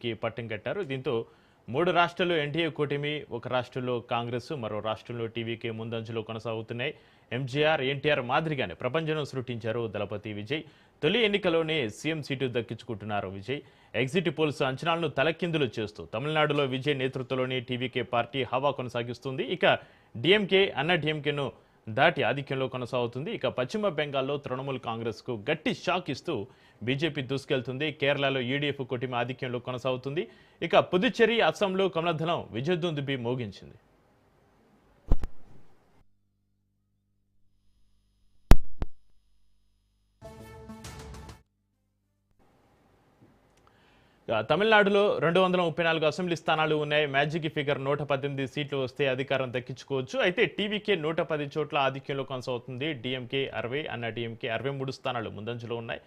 కి పట్టం కట్టారు. దీంతో 3 రాష్ట్రాల్లో ఎన్డీఏ కూటమి, ఒక రాష్ట్రంలో కాంగ్రెస్, మరో రాష్ట్రంలో టీవీకే ముందంజలో కొనసాగుతున్నాయి. ఎంజీఆర్, ఎన్టీఆర్ మాదిరిగానే ప్రపంచం సృష్టించారు దళపతి విజయ్. తొలి ఎన్నికలోనే సీఎం సీటు దక్కించుకుంటున్నారు విజయ్. ఎగ్జిట్ పోల్స్ అంచనాలను తలకిందులు చేస్తూ తమిళనాడులో విజయ్ నేతృత్వంలోని టీవీకే పార్టీ హవా కొనసాగిస్తుంది. ఇక డీఎంకే, అన్నా డీఎంకేను దాటి ఆధిక్యంలో కొనసాగుతుంది. ఇక పశ్చిమ బెంగాల్లో తృణమూల్ కాంగ్రెస్ కు గట్టి షాక్ ఇస్తూ బీజేపీ దూసుకెళ్తుంది. కేరళలో యూడీఎఫ్ కూటమి ఆధిక్యంలో కొనసాగుతుంది. ఇక పుదుచ్చేరి, అస్సాంలో కమలదళం విజయదుందుబి మోగించింది. తమిళనాడులో 234 అసెంబ్లీ స్థానాలు ఉన్నాయి. మ్యాజిక్ ఫిగర్ 118 సీట్లు వస్తే అధికారం దక్కించుకోవచ్చు. అయితే టీవీకే 110 చోట్ల ఆధిక్యంలో కొనసాగుతుంది. డీఎంకే 60, అన్నా డీఎంకే 63 స్థానాలు ముందంజలో ఉన్నాయి.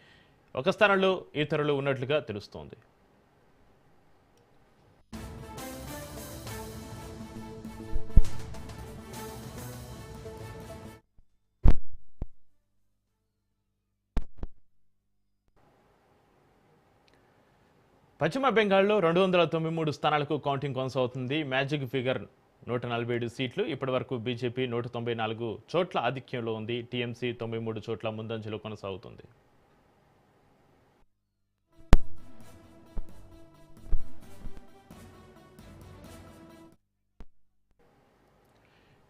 ఒక స్థానంలో ఇతరులు ఉన్నట్లుగా తెలుస్తోంది. పశ్చిమ బెంగాల్లో 293 స్థానాలకు కౌంటింగ్ కొనసాగుతుంది. మ్యాజిక్ ఫిగర్ 147 సీట్లు. ఇప్పటి వరకు బీజేపీ 194 చోట్ల ఆధిక్యంలో ఉంది. టీఎంసీ 93 చోట్ల ముందంజలో కొనసాగుతుంది.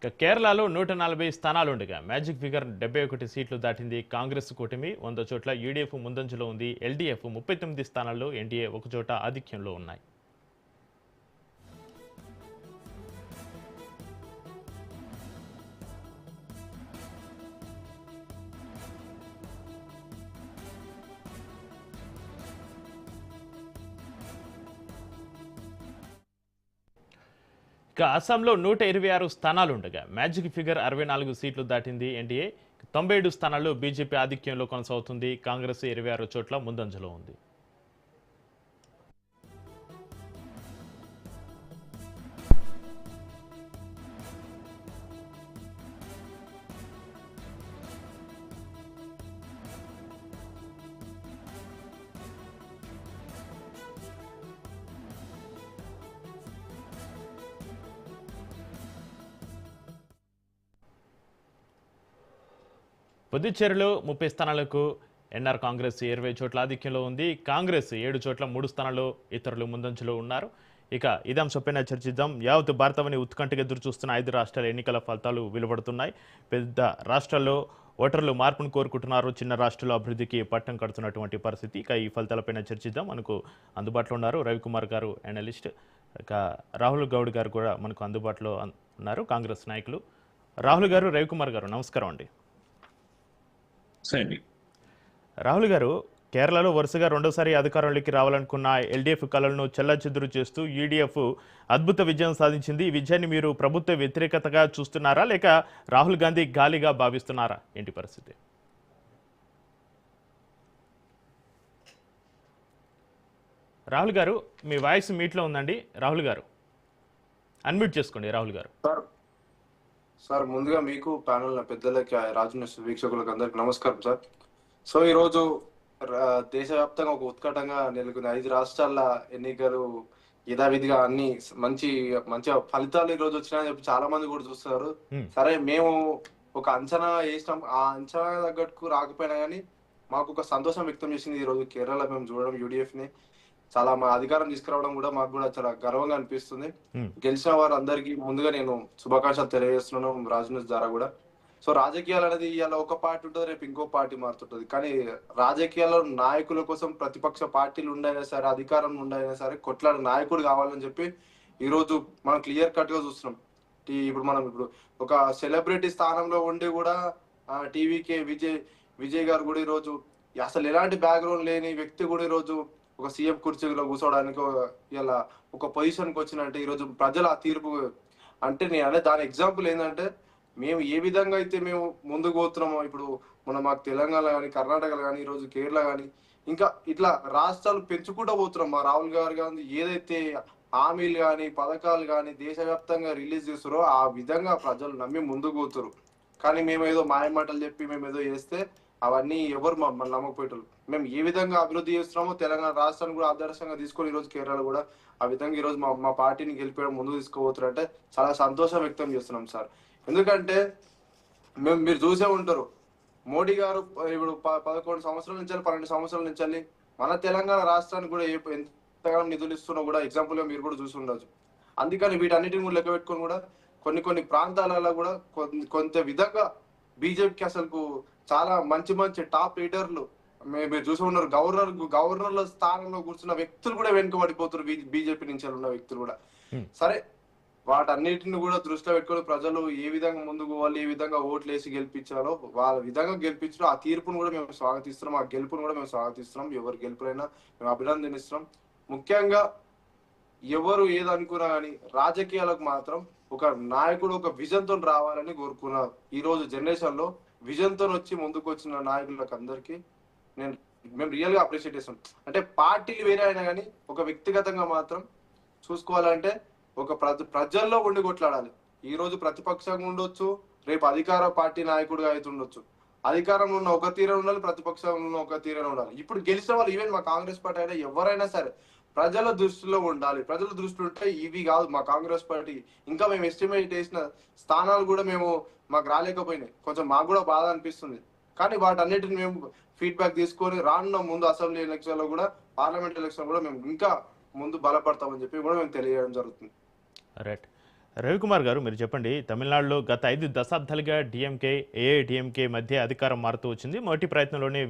ఇక కేరళలో 140 స్థానాలుండగా మ్యాజిక్ ఫిగర్ 71 సీట్లు దాటింది. కాంగ్రెస్ కూటమి 100 చోట్ల, యూడీఎఫ్ ముందంజలో ఉంది. ఎల్డీఎఫ్ 39 స్థానాల్లో, ఎన్డీఏ ఒక చోట ఆధిక్యంలో ఉన్నాయి. ఇక అస్సాంలో 126 స్థానాలుండగా మ్యాజిక్ ఫిగర్ 64 సీట్లు దాటింది. ఎన్డీఏ 97 స్థానాల్లో బీజేపీ ఆధిక్యంలో కొనసాగుతుంది. కాంగ్రెస్ 26 చోట్ల ముందంజలో ఉంది. పుదుచ్చేరిలో 30 స్థానాలకు ఎన్ఆర్ కాంగ్రెస్ 20 చోట్ల ఆధిక్యంలో ఉంది. కాంగ్రెస్ 7 చోట్ల 3 స్థానాల్లో, ఇతరులు ముందంజలో ఉన్నారు. ఇక ఇదే అంశంపైన చర్చిద్దాం. యావత్ భారతమని ఉత్కంఠగా ఎదురు చూస్తున్న 5 రాష్ట్రాల ఎన్నికల ఫలితాలు వెలువడుతున్నాయి. పెద్ద రాష్ట్రాల్లో ఓటర్లు మార్పును కోరుకుంటున్నారు. చిన్న రాష్ట్రాల్లో అభివృద్ధికి పట్టం కడుతున్నటువంటి పరిస్థితి. ఇక ఈ ఫలితాలపైన చర్చిద్దాం. మనకు అందుబాటులో ఉన్నారు రవికుమార్ గారు, అనలిస్ట్. ఇక రాహుల్ గౌడ్ గారు కూడా మనకు అందుబాటులో ఉన్నారు, కాంగ్రెస్ నాయకులు. రాహుల్ గారు, రవికుమార్ గారు, నమస్కారం అండి. రాహుల్ గారు, కేరళలో వరుసగా రెండోసారి అధికారంలోకి రావాలనుకున్న ఎల్డీఎఫ్ కళలను చెల్లాచెదురు చేస్తూ యూడీఎఫ్ అద్భుత విజయం సాధించింది. ఈ విజయాన్ని మీరు ప్రభుత్వ వ్యతిరేకతగా చూస్తున్నారా, లేక రాహుల్ గాంధీ గాలిగా భావిస్తున్నారా? ఏంటి పరిస్థితి? రాహుల్ గారు, మీ వాయిస్ మీట్లో ఉందండి. రాహుల్ గారు, అన్మ్యూట్ చేసుకోండి. రాహుల్ గారు. సార్, ముందుగా మీకు ప్యానల్ పెద్దలకి, రాజు వీక్షకులకు అందరికి నమస్కారం సార్. సో ఈ రోజు దేశవ్యాప్తంగా ఒక ఉత్కంఠంగా నెలకొంది. 5 రాష్ట్రాల ఎన్నికలు యథావిధిగా అన్ని మంచి ఫలితాలు ఈ రోజు వచ్చినాయని చెప్పి చాలా మంది కూడా చూస్తున్నారు. సరే, మేము ఒక అంచనా వేసినాం. ఆ అంచనా తగ్గట్టుకు రాకపోయినా కానీ మాకు ఒక సంతోషం వ్యక్తం చేసింది ఈ రోజు కేరళ మేము చూడడం, యూడీఎఫ్ ని చాలా మా అధికారం తీసుకురావడం కూడా మాకు కూడా చాలా గర్వంగా అనిపిస్తుంది. గెలిచిన వారు అందరికీ ముందుగా నేను శుభాకాంక్షలు తెలియజేస్తున్నాను రాజు న్యూస్ ద్వారా కూడా. సో రాజకీయాలు అనేది ఇవాళ ఒక పార్టీ ఉంటుంది, రేపు ఇంకో పార్టీ మారుతుంటది. కానీ రాజకీయాల్లో నాయకుల కోసం ప్రతిపక్ష పార్టీలు ఉండైనా సరే, అధికారం ఉండైనా సరే కొట్లాడే నాయకుడు కావాలని చెప్పి ఈ రోజు మనం క్లియర్ కట్ గా చూస్తున్నాం. ఇప్పుడు ఒక సెలబ్రిటీ స్థానంలో ఉండి కూడా టీవీకే విజయ్ గారు కూడా ఈ రోజు అసలు ఎలాంటి బ్యాక్గ్రౌండ్ లేని వ్యక్తి కూడా ఈ రోజు ఒక సీఎం కుర్చీలో కూర్చోవడానికి ఇలా ఒక పొజిషన్కి వచ్చినంటే ఈరోజు ప్రజల ఆ తీర్పు అంటే నేను అనే దాని ఎగ్జాంపుల్ ఏంటంటే, మేము ఏ విధంగా అయితే మేము ముందుకు పోతున్నామో ఇప్పుడు మాకు తెలంగాణ కానీ, కర్ణాటకలో కానీ, ఈరోజు కేరళ కానీ, ఇంకా ఇట్లా రాష్ట్రాలు పెంచుకుంటూ పోతున్నాం. మా రాహుల్ గారు కానీ ఏదైతే హామీలు కానీ, పథకాలు కానీ దేశవ్యాప్తంగా రిలీజ్ చేస్తారో ఆ విధంగా ప్రజలు నమ్మి ముందుకు పోతారు. కానీ మేమేదో మాయమాటలు చెప్పి మేమేదో చేస్తే అవన్నీ ఎవరు మమ్మల్ని నమ్మకపోయేటోళ్ళు. మేము ఏ విధంగా అభివృద్ధి చేస్తున్నామో తెలంగాణ రాష్ట్రాన్ని కూడా ఆదర్శంగా తీసుకొని ఈరోజు కేరళ కూడా ఆ విధంగా ఈరోజు మా పార్టీని గెలిపేయడం ముందుకు తీసుకుపోతారంటే చాలా సంతోషం వ్యక్తం చేస్తున్నాం సార్. ఎందుకంటే మీరు చూసే ఉంటారు, మోడీ గారు ఇప్పుడు 11 సంవత్సరాల నుంచి 12 సంవత్సరాల నుంచి మన తెలంగాణ రాష్ట్రానికి కూడా ఎంతగానో నిధులు ఇస్తున్నా కూడా ఎగ్జాంపుల్ గా మీరు కూడా చూసి ఉండొచ్చు. అందుకని వీటన్నిటిని కూడా లెక్క పెట్టుకొని కూడా కొన్ని ప్రాంతాలలో కూడా కొంత విధంగా బీజేపీకి అసలు చాలా మంచి మంచి టాప్ లీడర్లు మీరు చూసి ఉన్నారు. గవర్నర్ల స్థానంలో కూర్చున్న వ్యక్తులు కూడా వెనుకబడిపోతారు బీజేపీ నుంచి ఉన్న వ్యక్తులు కూడా. సరే, వాటన్నిటిని కూడా దృష్టిలో పెట్టుకొని ప్రజలు ఏ విధంగా ముందుకు వాళ్ళు ఏ విధంగా ఓట్లు వేసి గెలిపించాలో వాళ్ళ విధంగా గెలిపించడం, ఆ తీర్పును కూడా మేము స్వాగతిస్తున్నాం, ఆ గెలుపును కూడా మేము స్వాగతిస్తున్నాం. ఎవరు గెలుపులైనా మేము అభినందనిస్తున్నాం. ముఖ్యంగా ఎవరు ఏదనుకున్నా కానీ రాజకీయాలకు మాత్రం ఒక నాయకుడు ఒక విజన్ తో రావాలని కోరుకున్నారు. ఈ రోజు జనరేషన్ లో విజన్ తో వచ్చి ముందుకు వచ్చిన నాయకులకు అందరికీ మేము రియల్ గా అప్రిషియేట్ చేస్తాం. అంటే పార్టీలు వేరే అయినా కానీ ఒక వ్యక్తిగతంగా మాత్రం చూసుకోవాలంటే ఒక ప్రజల్లో ఉండి కొట్లాడాలి. ఈ రోజు ప్రతిపక్షంగా ఉండొచ్చు, రేపు అధికార పార్టీ నాయకుడిగా అయితే ఉండొచ్చు. అధికారంలో ఉన్న ఒక తీరే ఉండాలి, ప్రతిపక్షంలో ఉన్న ఒక తీరే ఉండాలి. ఇప్పుడు గెలిచిన వాళ్ళు ఈవెన్ మా కాంగ్రెస్ పార్టీ అయినా ఎవరైనా సరే ప్రజల దృష్టిలో ఉండాలి. ప్రజల దృష్టిలో ఉంటే ఇవి కాదు మా కాంగ్రెస్ పార్టీ ఇంకా మేము ఎస్టిమేట్ చేసిన స్థానాలు కూడా మాకు రాలేకపోయినాయి. కొంచెం మాకు కూడా బాధ అనిపిస్తుంది. కానీ వాటన్నిటిని మేము ఫీడ్బ్యాక్ తీసుకొని రానున్న ముందు అసెంబ్లీ ఎలక్షన్ లో కూడా పార్లమెంట్ ఎలక్షన్ కూడా మేము ఇంకా ముందు బలపడతామని చెప్పి కూడా మేము తెలియజేయడం జరుగుతుంది. రైట్. రవికుమార్ గారు, మీరు చెప్పండి, తమిళనాడులో గత 5 దశాబ్దాలుగా డిఎంకే ఏఐడిఎంకే మధ్య అధికారం మారుతూ వచ్చింది. మొదటి ప్రయత్నంలోనే